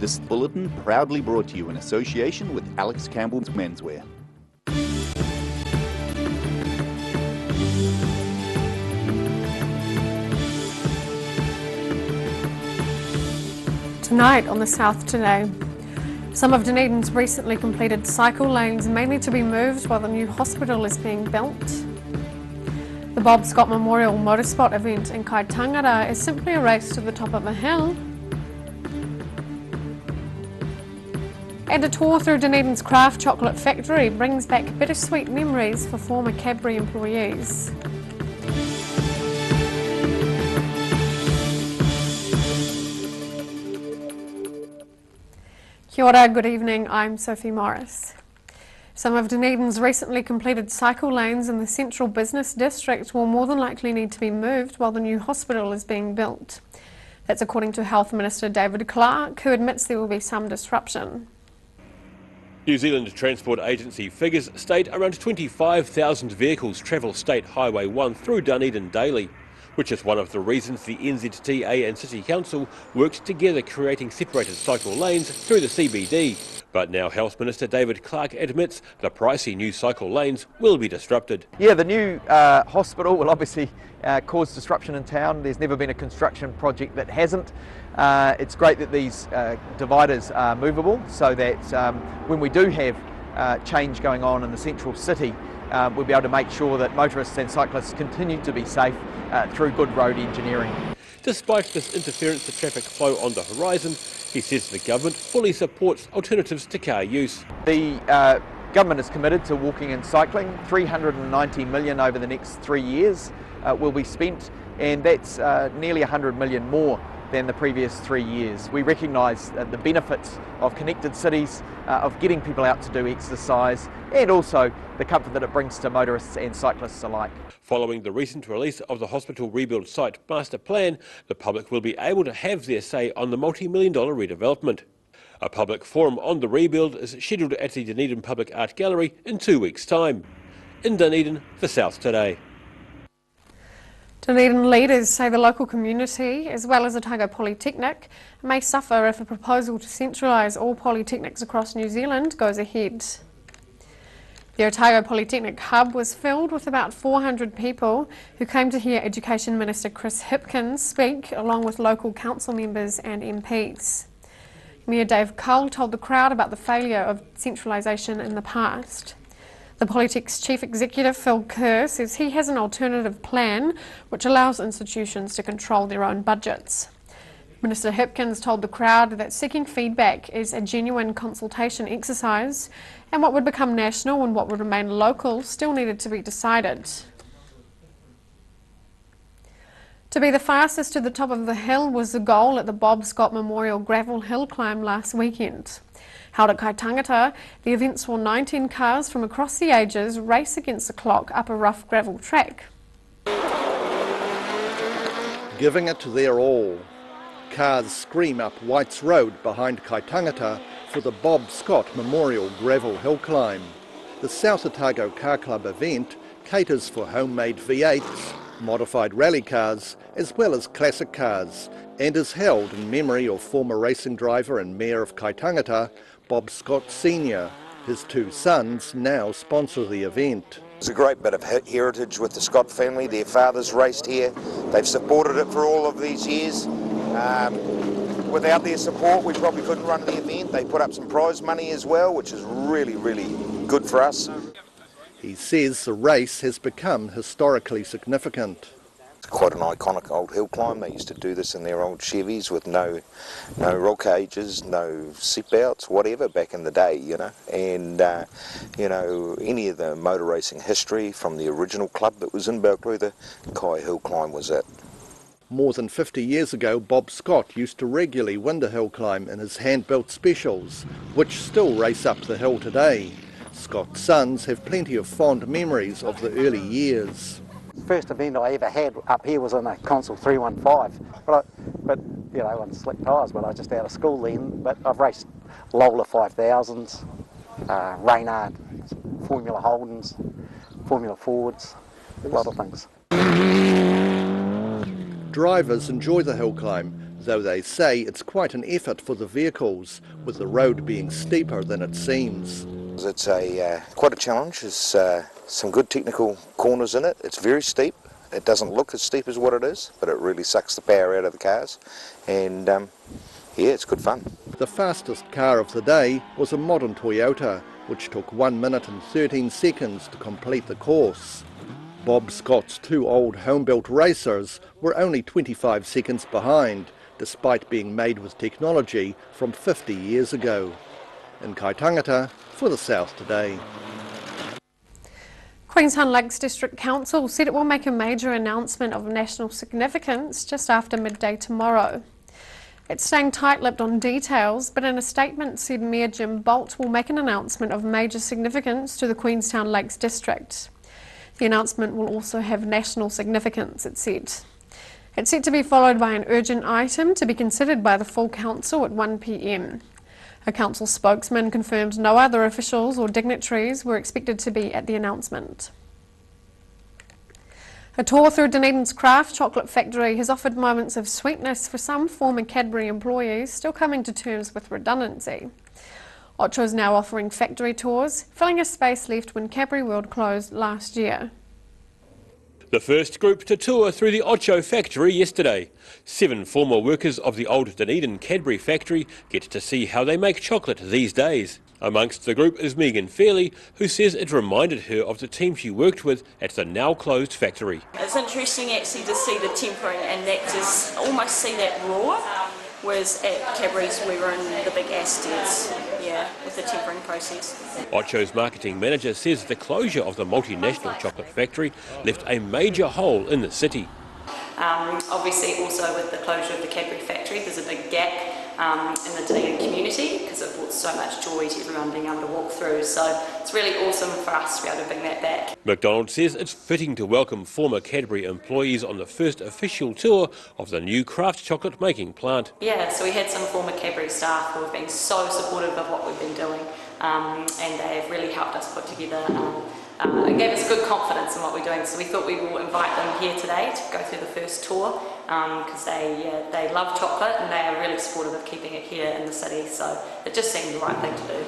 This bulletin proudly brought to you in association with Alex Campbell's Menswear. Tonight on the South Today, some of Dunedin's recently completed cycle lanes may need to be moved while the new hospital is being built. The Bob Scott Memorial Motorsport event in Kaitangata is simply a race to the top of a hill. And a tour through Dunedin's craft chocolate factory brings back bittersweet memories for former Cadbury employees. Kia ora, good evening, I'm Sophie Morris. Some of Dunedin's recently completed cycle lanes in the central business district will more than likely need to be moved while the new hospital is being built. That's according to Health Minister David Clark, who admits there will be some disruption. New Zealand Transport Agency figures state around 25,000 vehicles travel State Highway 1 through Dunedin daily, which is one of the reasons the NZTA and City Council worked together creating separated cycle lanes through the CBD. But now Health Minister David Clark admits the pricey new cycle lanes will be disrupted. Yeah, the new hospital will obviously cause disruption in town. There's never been a construction project that hasn't. It's great that these dividers are movable so that when we do have change going on in the central city, we'll be able to make sure that motorists and cyclists continue to be safe through good road engineering. Despite this interference to traffic flow on the horizon, he says the government fully supports alternatives to car use. The government is committed to walking and cycling. 390 million over the next 3 years will be spent, and that's nearly 100 million more than the previous 3 years. We recognise the benefits of connected cities, of getting people out to do exercise, and also the comfort that it brings to motorists and cyclists alike. Following the recent release of the hospital rebuild site master plan, the public will be able to have their say on the multi-million-dollar redevelopment. A public forum on the rebuild is scheduled at the Dunedin Public Art Gallery in 2 weeks' time. In Dunedin, the South Today. Dunedin leaders say the local community, as well as Otago Polytechnic, may suffer if a proposal to centralise all polytechnics across New Zealand goes ahead. The Otago Polytechnic Hub was filled with about 400 people who came to hear Education Minister Chris Hipkins speak, along with local council members and MPs. Mayor Dave Cull told the crowd about the failure of centralisation in the past. The Polytech's Chief Executive Phil Kerr says he has an alternative plan which allows institutions to control their own budgets. Minister Hipkins told the crowd that seeking feedback is a genuine consultation exercise, and what would become national and what would remain local still needed to be decided. To be the fastest to the top of the hill was the goal at the Bob Scott Memorial Gravel Hill Climb last weekend. Held at Kaitangata, the event saw 19 cars from across the ages race against the clock up a rough gravel track. Giving it their all. Cars scream up White's Road behind Kaitangata for the Bob Scott Memorial Gravel Hill Climb. The South Otago Car Club event caters for homemade V8s, modified rally cars, as well as classic cars, and is held in memory of former racing driver and Mayor of Kaitangata, Bob Scott Sr. His two sons now sponsor the event. It's a great bit of heritage with the Scott family. Their fathers raced here. They've supported it for all of these years. Without their support, we probably couldn't run the event. They put up some prize money as well, which is really, really good for us. He says the race has become historically significant. It's quite an iconic old hill climb. They used to do this in their old Chevys with no roll cages, no seatbelts, whatever, back in the day, you know. And, you know, any of the motor racing history from the original club that was in Belclue, the Kai Hill Climb was it. More than 50 years ago, Bob Scott used to regularly win the hill climb in his hand-built specials, which still race up the hill today. Scott's sons have plenty of fond memories of the early years. First event I ever had up here was on a Consul 315, but you know, on slick tyres, but I was just out of school then. But I've raced Lola 5000s, Reynard, Formula Holdens, Formula Fords, a lot of things. Drivers enjoy the hill climb, though they say it's quite an effort for the vehicles, with the road being steeper than it seems. It's quite a challenge. There's some good technical corners in it. It's very steep. It doesn't look as steep as what it is, but it really sucks the power out of the cars. And yeah, it's good fun. The fastest car of the day was a modern Toyota, which took 1 minute and 13 seconds to complete the course. Bob Scott's two old home-built racers were only 25 seconds behind, despite being made with technology from 50 years ago. In Kaitangata, for the South Today. Queenstown Lakes District Council said it will make a major announcement of national significance just after midday tomorrow. It's staying tight-lipped on details, but in a statement said Mayor Jim Bolt will make an announcement of major significance to the Queenstown Lakes District. The announcement will also have national significance, it said. It's set to be followed by an urgent item to be considered by the full council at 1 p.m. A council spokesman confirmed no other officials or dignitaries were expected to be at the announcement. A tour through Dunedin's craft chocolate factory has offered moments of sweetness for some former Cadbury employees still coming to terms with redundancy. Ocho is now offering factory tours, filling a space left when Cadbury World closed last year. The first group to tour through the Ocho factory yesterday. 7 former workers of the old Dunedin Cadbury factory get to see how they make chocolate these days. Amongst the group is Megan Fairley, who says it reminded her of the team she worked with at the now closed factory. It's interesting actually to see the tempering and that just almost see that raw, whereas at Cadbury's we were in the big Asteds, with the tempering process. Ocho's marketing manager says the closure of the multinational chocolate factory left a major hole in the city. Obviously also with the closure of the Cadbury factory there's a big gap in the Dunedin community because it brought so much joy to everyone being able to walk through, so it's really awesome for us to be able to bring that back. McDonald's says it's fitting to welcome former Cadbury employees on the first official tour of the new craft chocolate making plant. Yeah, so we had some former Cadbury staff who have been so supportive of what we've been doing and they have really helped us put together it gave us good confidence in what we're doing, so we thought we will invite them here today to go through the first tour because they love chocolate and they are really supportive of keeping it here in the city, so it just seemed the right thing to do.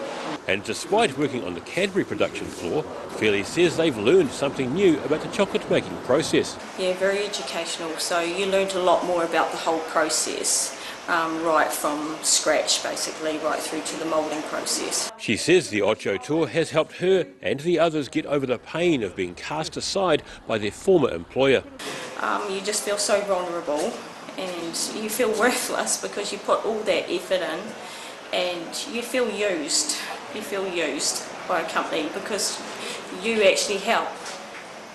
And despite working on the Cadbury production floor, Fairley says they've learned something new about the chocolate making process. Yeah, very educational, so you learned a lot more about the whole process. Right from scratch basically, right through to the moulding process. She says the Ocho tour has helped her and the others get over the pain of being cast aside by their former employer. You just feel so vulnerable and you feel worthless because you put all that effort in and you feel used. You feel used by a company because you actually help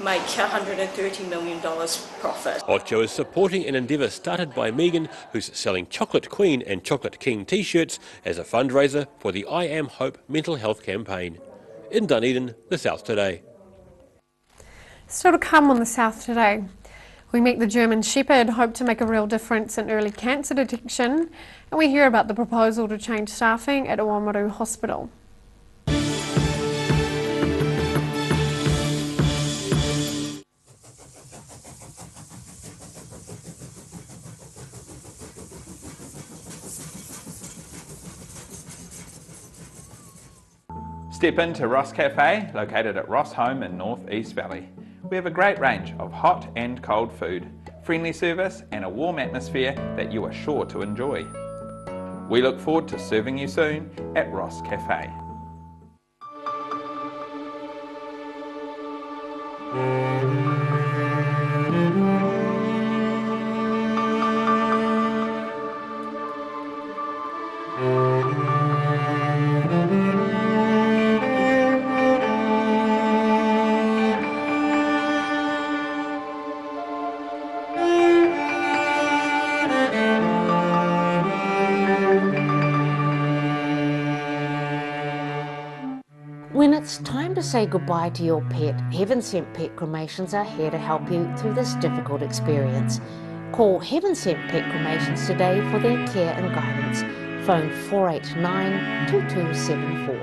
make $130 million profit. Ocho is supporting an endeavour started by Megan, who's selling Chocolate Queen and Chocolate King t-shirts as a fundraiser for the I Am Hope mental health campaign. In Dunedin, the South Today. Still to come on the South Today. We meet the German Shepherd, hope to make a real difference in early cancer detection, and we hear about the proposal to change staffing at Oamaru Hospital. Step into Ross Cafe, located at Ross Home in North East Valley. We have a great range of hot and cold food, friendly service and a warm atmosphere that you are sure to enjoy. We look forward to serving you soon at Ross Cafe. When it's time to say goodbye to your pet, Heaven Sent Pet Cremations are here to help you through this difficult experience. Call Heaven Sent Pet Cremations today for their care and guidance. Phone 489 2274.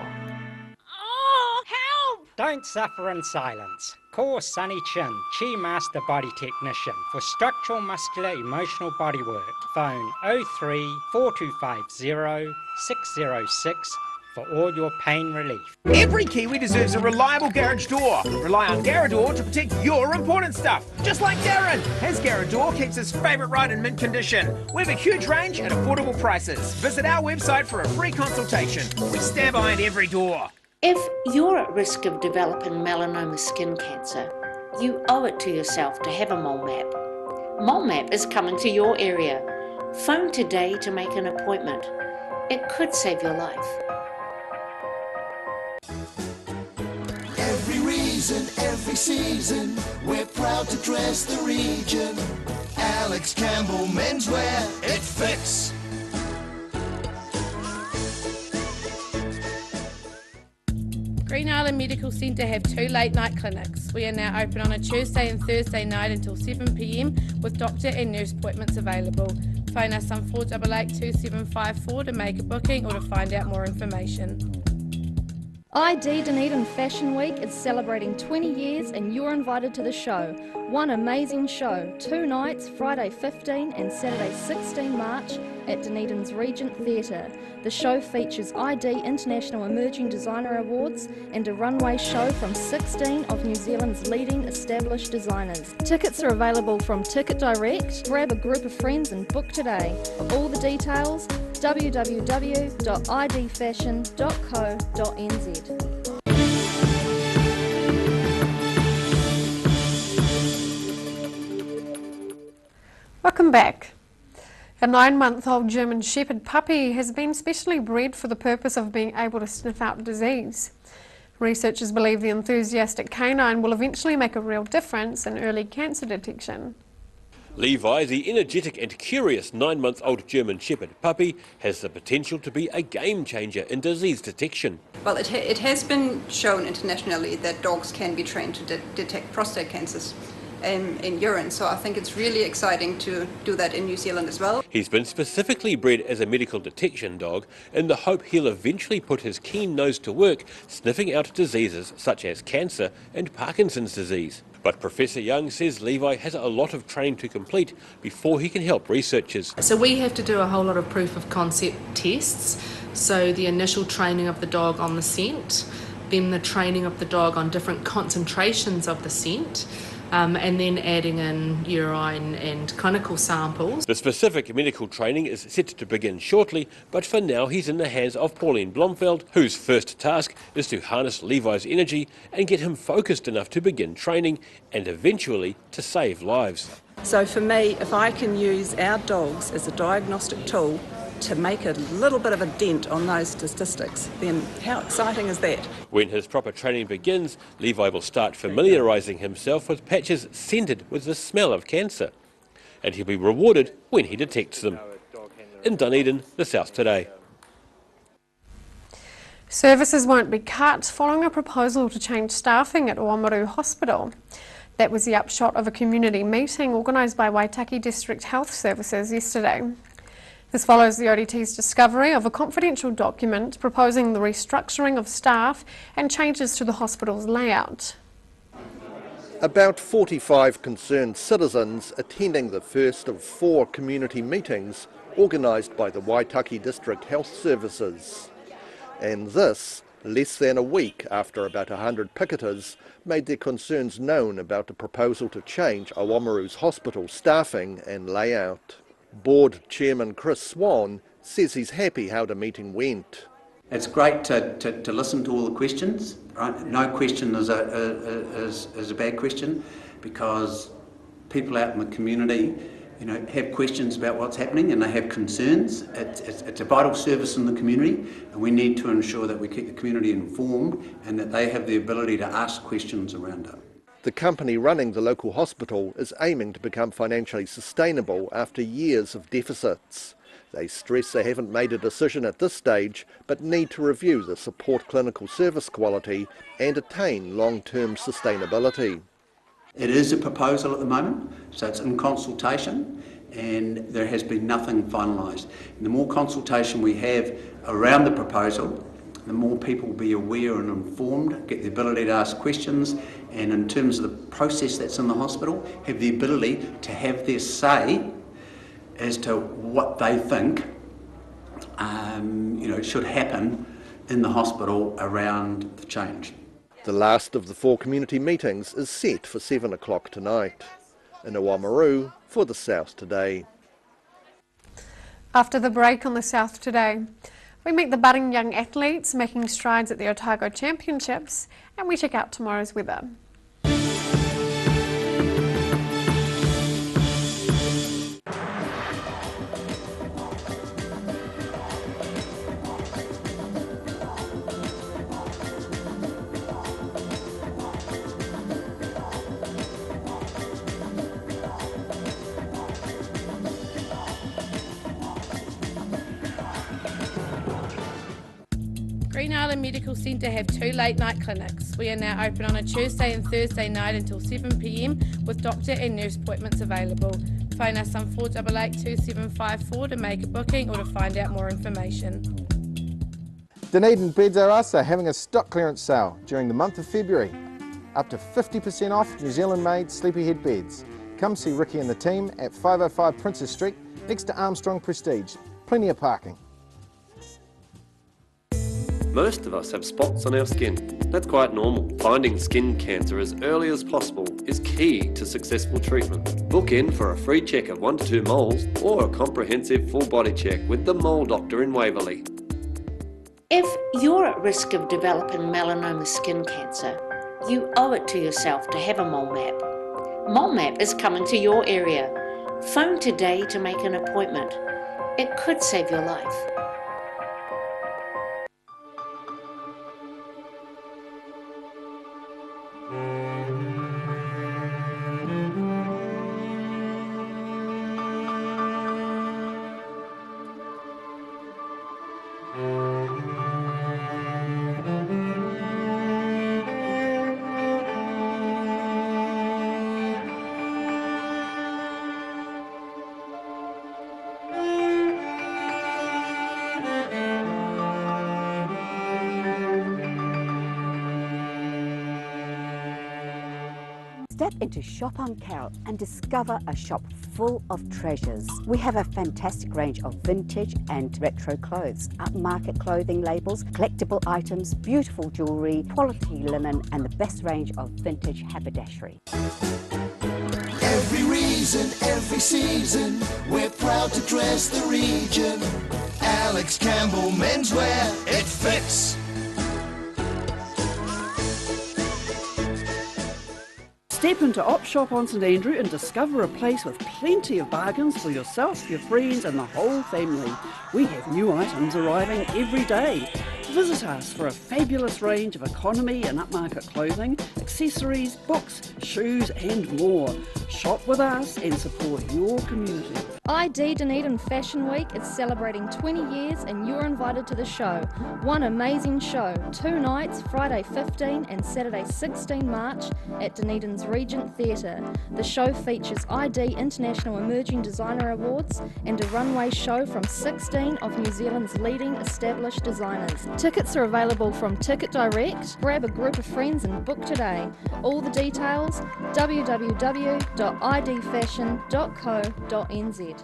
Oh, help! Don't suffer in silence. Call Sunny Chin, Chi Master Body Technician, for structural, muscular, emotional bodywork. Phone 03 4250 606 for all your pain relief. Every Kiwi deserves a reliable garage door. Rely on Garrador to protect your important stuff. Just like Darren, his Garrador keeps his favourite ride in mint condition. We have a huge range at affordable prices. Visit our website for a free consultation. We stand behind every door. If you're at risk of developing melanoma skin cancer, you owe it to yourself to have a mole map. Mole Map is coming to your area. Phone today to make an appointment. It could save your life. Every reason, every season, we're proud to dress the region. Alex Campbell Menswear, it fits. Green Island Medical Centre have 2 late night clinics. We are now open on a Tuesday and Thursday night until 7 p.m. with doctor and nurse appointments available. Phone us on 488 2754 to make a booking or to find out more information. ID Dunedin Fashion Week is celebrating 20 years and you're invited to the show. One amazing show, 2 nights, Friday 15 and Saturday 16 March at Dunedin's Regent Theatre. The show features ID International Emerging Designer Awards and a runway show from 16 of New Zealand's leading established designers. Tickets are available from Ticket Direct. Grab a group of friends and book today. For all the details, www.idfashion.co.nz. Welcome back. A 9-month-old German Shepherd puppy has been specially bred for the purpose of being able to sniff out disease. Researchers believe the enthusiastic canine will eventually make a real difference in early cancer detection. Levi, the energetic and curious 9-month-old German Shepherd puppy, has the potential to be a game changer in disease detection. Well, it has been shown internationally that dogs can be trained to detect prostate cancers in urine, so I think it's really exciting to do that in New Zealand as well. He's been specifically bred as a medical detection dog in the hope he'll eventually put his keen nose to work sniffing out diseases such as cancer and Parkinson's disease. But Professor Young says Levi has a lot of training to complete before he can help researchers. So we have to do a whole lot of proof of concept tests. So the initial training of the dog on the scent, then the training of the dog on different concentrations of the scent, and then adding in urine and clinical samples. The specific medical training is set to begin shortly, but for now he's in the hands of Pauline Blomfeld, whose first task is to harness Levi's energy and get him focused enough to begin training and eventually to save lives. So for me, if I can use our dogs as a diagnostic tool to make a little bit of a dent on those statistics, then how exciting is that? When his proper training begins, Levi will start familiarising himself with patches scented with the smell of cancer, and he'll be rewarded when he detects them. In Dunedin, the South Today. Services won't be cut following a proposal to change staffing at Oamaru Hospital. That was the upshot of a community meeting organised by Waitaki District Health Services yesterday. This follows the ODT's discovery of a confidential document proposing the restructuring of staff and changes to the hospital's layout. About 45 concerned citizens attending the first of 4 community meetings organised by the Waitaki District Health Services. And this, less than a week after about 100 picketers made their concerns known about the proposal to change Oamaru's hospital staffing and layout. Board Chairman Chris Swan says he's happy how the meeting went. It's great to listen to all the questions. Right? No question is a bad question, because people out in the community, have questions about what's happening and they have concerns. It's a vital service in the community, and we need to ensure that we keep the community informed and that they have the ability to ask questions around it. The company running the local hospital is aiming to become financially sustainable after years of deficits. They stress they haven't made a decision at this stage, but need to review the support clinical service quality and attain long-term sustainability. It is a proposal at the moment, so it's in consultation, and there has been nothing finalised. The more consultation we have around the proposal, the more people will be aware and informed, get the ability to ask questions, and in terms of the process that's in the hospital, have the ability to have their say as to what they think should happen in the hospital around the change. The last of the 4 community meetings is set for 7 o'clock tonight. In Oamaru for the South Today. After the break on the South Today, we meet the budding young athletes making strides at the Otago Championships, and we check out tomorrow's weather. Green Island Medical Centre have 2 late night clinics. We are now open on a Tuesday and Thursday night until 7 p.m. with doctor and nurse appointments available. Phone us on 488 2754 to make a booking or to find out more information. Dunedin Beds R Us are having a stock clearance sale during the month of February. Up to 50% off New Zealand made sleepyhead beds. Come see Ricky and the team at 505 Princess Street next to Armstrong Prestige. Plenty of parking. Most of us have spots on our skin. That's quite normal. Finding skin cancer as early as possible is key to successful treatment. Book in for a free check of 1 to 2 moles or a comprehensive full body check with the Mole Doctor in Waverley. If you're at risk of developing melanoma skin cancer, you owe it to yourself to have a mole map. Mole Map is coming to your area. Phone today to make an appointment. It could save your life. Step into Shop on Carrot and discover a shop full of treasures. We have a fantastic range of vintage and retro clothes, upmarket clothing labels, collectible items, beautiful jewellery, quality linen and the best range of vintage haberdashery. Every reason, every season, we're proud to dress the region. Alex Campbell Menswear, it fits. Step into Op Shop on St Andrew and discover a place with plenty of bargains for yourself, your friends and the whole family. We have new items arriving every day. Visit us for a fabulous range of economy and upmarket clothing, accessories, books, shoes and more. Shop with us and support your community. ID Dunedin Fashion Week is celebrating 20 years and you're invited to the show. One amazing show, 2 nights, Friday 15 and Saturday 16 March at Dunedin's Regent Theatre. The show features ID International Emerging Designer Awards and a runway show from 16 of New Zealand's leading established designers. Tickets are available from Ticket Direct. Grab a group of friends and book today. All the details, www.idfashion.co.nz.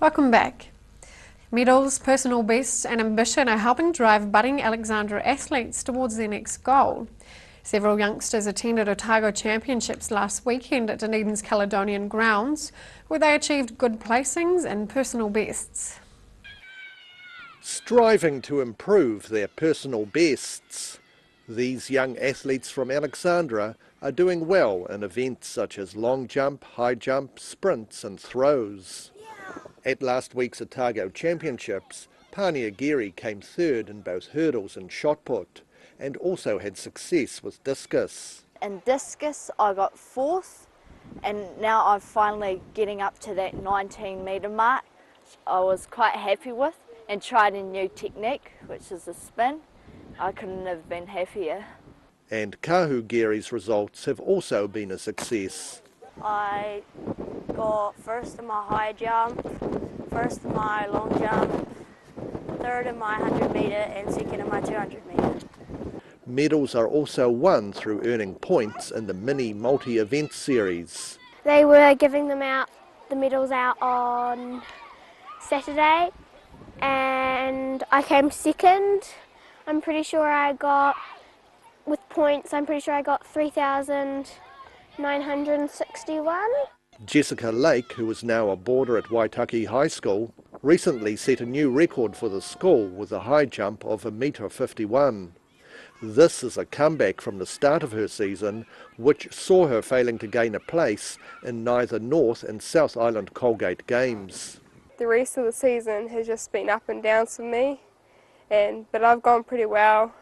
Welcome back. Medals, personal bests and ambition are helping drive budding Alexandra athletes towards their next goal. Several youngsters attended Otago Championships last weekend at Dunedin's Caledonian grounds, where they achieved good placings and personal bests. Striving to improve their personal bests, these young athletes from Alexandra are doing well in events such as long jump, high jump, sprints and throws. At last week's Otago Championships, Pania Giri came third in both hurdles and shot put, and also had success with discus. In discus I got 4th, and now I'm finally getting up to that 19 metre mark. I was quite happy with and tried a new technique, which is a spin. I couldn't have been happier. And Kahu Giri's results have also been a success. I got first in my high jump, first in my long jump, third in my 100 metre and second in my 200 metre. Medals are also won through earning points in the mini multi-event series. They were giving them out, the medals out on Saturday, and I came second. I'm pretty sure I got, with points, I'm pretty sure I got 3,961. Jessica Lake, who is now a boarder at Waitaki High School, recently set a new record for the school with a high jump of 1.51 metre. This is a comeback from the start of her season, which saw her failing to gain a place in neither North and South Island Colgate games. The rest of the season has just been up and down for me, but I've gone pretty well,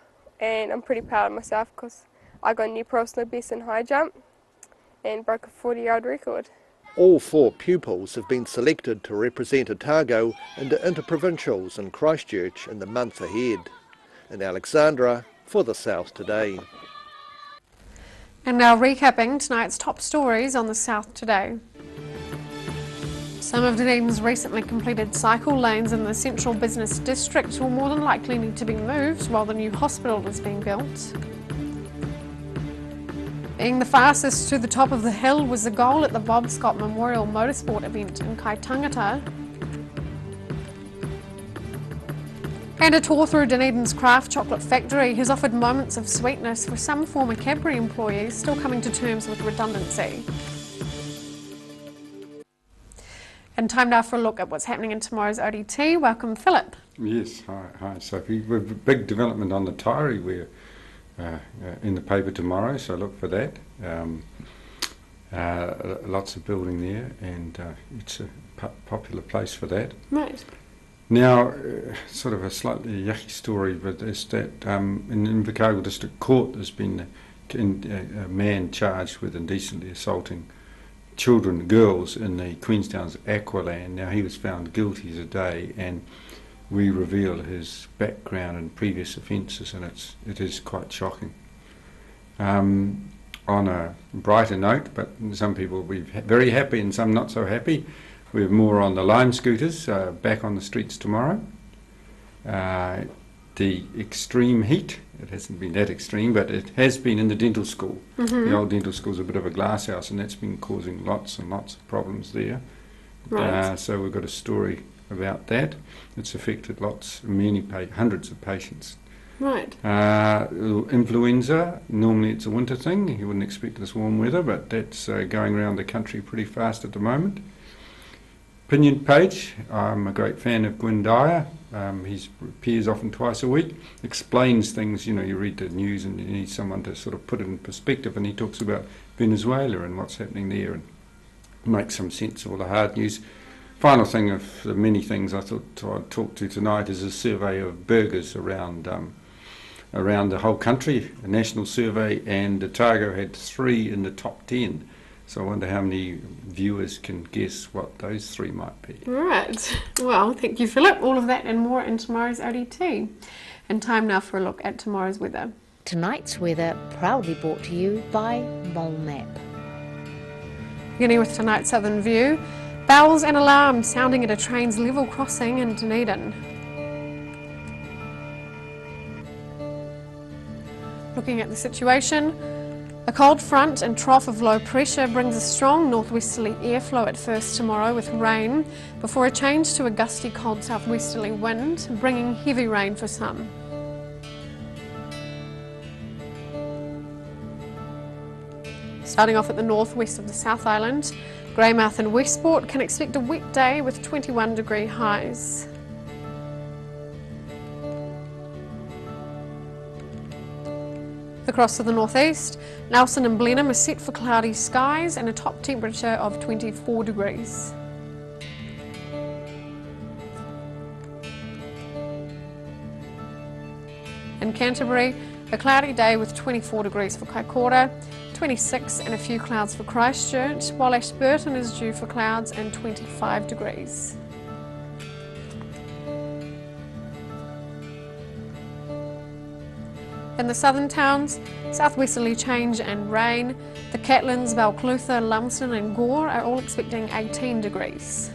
and I'm pretty proud of myself because I got a new personal best in high jump and broke a 40-year-old record. All 4 pupils have been selected to represent Otago in the Interprovincials in Christchurch in the month ahead. In Alexandra, for the South Today. And now recapping tonight's top stories on the South Today. Some of Dunedin's recently completed cycle lanes in the Central Business District will more than likely need to be moved while the new hospital is being built. Being the fastest to the top of the hill was the goal at the Bob Scott Memorial Motorsport event in Kaitangata. And a tour through Dunedin's Craft Chocolate Factory has offered moments of sweetness for some former Cadbury employees still coming to terms with redundancy. And time now for a look at what's happening in tomorrow's ODT. Welcome, Philip. Yes, hi Sophie. We've a big development on the Taieri. We're in the paper tomorrow, so look for that. Lots of building there, and it's a popular place for that. Right. Now, sort of a slightly yucky story, but is that in Invercargill District Court there's been a man charged with indecently assaulting girls in the Queenstown's Aqualand. Now, he was found guilty today, and we revealed his background and previous offences, and it is quite shocking. On a brighter note, but some people will be very happy and some not so happy, we have more on the Lime scooters back on the streets tomorrow. The extreme heat, it hasn't been that extreme, but it has been in the dental school. Mm-hmm. The old dental school is a bit of a glass house, and that's been causing lots and lots of problems there. Right. So we've got a story about that. It's affected hundreds of patients. Right. Influenza, normally it's a winter thing. You wouldn't expect this warm weather, but that's going around the country pretty fast at the moment. Opinion page, I'm a great fan of Gwyn Dyer. He appears often twice a week, explains things, you read the news and you need someone to sort of put it in perspective, and he talks about Venezuela and what's happening there and makes some sense of all the hard news. Final thing of the many things I thought I'd talk to tonight is a survey of burgers around the whole country, a national survey, and Otago had 3 in the top 10. So I wonder how many viewers can guess what those 3 might be. Right. Well, thank you, Philip. All of that and more in tomorrow's ODT. And time now for a look at tomorrow's weather. Tonight's weather proudly brought to you by MoleMap. Beginning with tonight's Southern View, bells and alarms sounding at a train's level crossing in Dunedin. Looking at the situation, a cold front and trough of low pressure brings a strong northwesterly airflow at first tomorrow with rain, before a change to a gusty cold southwesterly wind, bringing heavy rain for some. Starting off at the northwest of the South Island, Greymouth and Westport can expect a wet day with 21-degree highs. Across to the northeast, Nelson and Blenheim are set for cloudy skies and a top temperature of 24 degrees. In Canterbury, a cloudy day with 24 degrees for Kaikoura, 26 and a few clouds for Christchurch, while Ashburton is due for clouds and 25 degrees. In the southern towns, southwesterly change and rain. The Catlins, Balclutha, Lumsden and Gore are all expecting 18 degrees.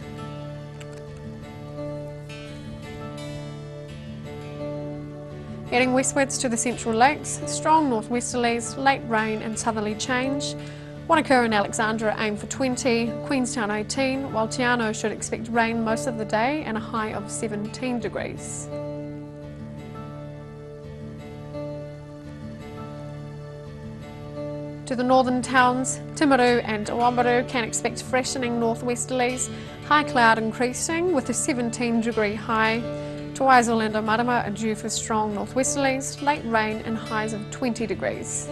Heading westwards to the Central Lakes, strong northwesterlies, late rain and southerly change. Wanaka and Alexandra aim for 20, Queenstown 18, while Te Anau should expect rain most of the day and a high of 17 degrees. To the northern towns, Timaru and Oamaru can expect freshening northwesterlies, high cloud increasing with a 17-degree high. Tawaizel and Omarama are due for strong northwesterlies, late rain and highs of 20 degrees.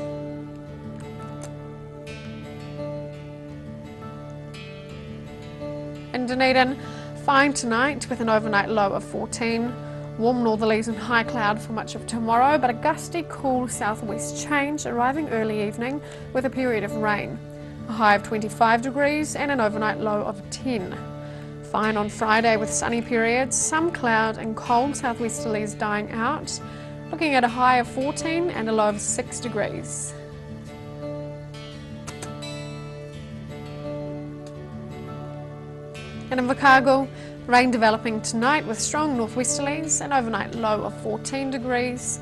In Dunedin, fine tonight with an overnight low of 14. Warm northerlies and high cloud for much of tomorrow, but a gusty, cool southwest change arriving early evening with a period of rain. A high of 25 degrees and an overnight low of 10. Fine on Friday with sunny periods, some cloud and cold southwesterlies dying out, looking at a high of 14 and a low of 6 degrees. And in Invercargill, rain developing tonight with strong northwesterlies, an overnight low of 14 degrees.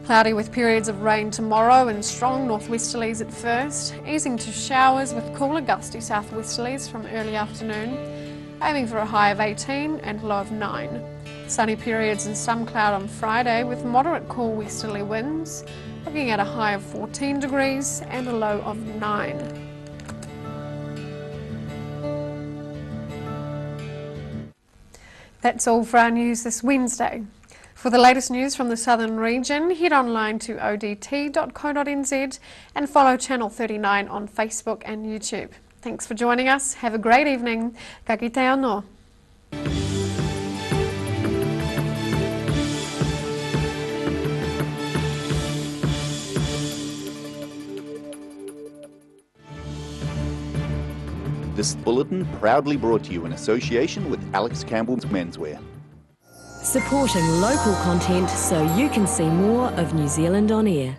Cloudy with periods of rain tomorrow and strong northwesterlies at first, easing to showers with cooler gusty southwesterlies from early afternoon, aiming for a high of 18 and low of 9. Sunny periods and some cloud on Friday with moderate cool westerly winds, looking at a high of 14 degrees and a low of 9. That's all for our news this Wednesday. For the latest news from the southern region, head online to odt.co.nz and follow Channel 39 on Facebook and YouTube. Thanks for joining us. Have a great evening. Ka kite anō. This bulletin proudly brought to you in association with Alex Campbell's Menswear. Supporting local content so you can see more of New Zealand on air.